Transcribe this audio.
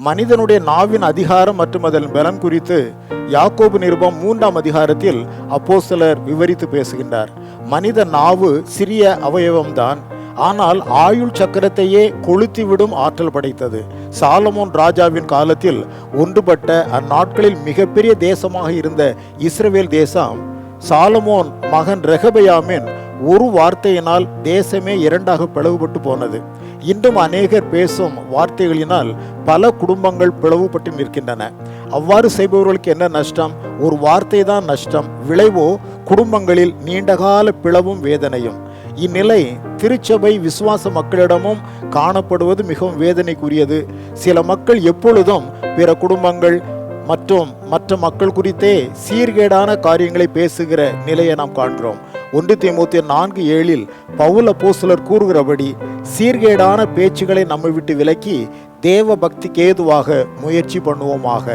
மனிதனுடைய நாவின் அதிகாரம் மற்றும் அதன் பலன் குறித்து யாக்கோபு நிருபம் 3ஆம் அதிகாரத்தில் அப்போஸ்தலர் விவரித்து பேசுகின்றார். மனித நாவு சிறிய அவயவம்தான், ஆனால் ஆயுள் சக்கரத்தையே கொளுத்திவிடும் ஆற்றல் படைத்தது. சாலமோன் ராஜாவின் காலத்தில் ஒன்றுபட்ட அந்நாட்களில் மிகப்பெரிய தேசமாக இருந்த இஸ்ரவேல் தேசம் சாலமோன் மகன் ரெகபெயாமின் ஒரு வார்த்தையினால் தேசமே இரண்டாக பிளவுபட்டு போனது. இன்றும் அநேகர் பேசும் வார்த்தைகளினால் பல குடும்பங்கள் பிளவுபட்டு நிற்கின்றன. அவ்வாறு செய்பவர்களுக்கு என்ன நஷ்டம்? ஒரு வார்த்தை தான் நஷ்டம். விளைவோ குடும்பங்களில் நீண்டகால பிளவும் வேதனையும். இந்நிலை திருச்சபை விசுவாச மக்களிடமும் காணப்படுவது மிகவும் வேதனைக்குரியது. சில மக்கள் எப்பொழுதும் பிற குடும்பங்கள் மற்றும் மற்ற மக்கள் குறித்தே சீர்கேடான காரியங்களை பேசுகிற நிலையை நாம் காண்கிறோம். 1 தீமோத்தேயு 4:7 பவுல் அப்போஸ்தலர் கூறுகிறபடி சீர்கேடான பேச்சுகளை நம்மை விட்டு விலக்கி தேவ பக்திக்கு ஏதுவாக முயற்சி பண்ணுவோமாக.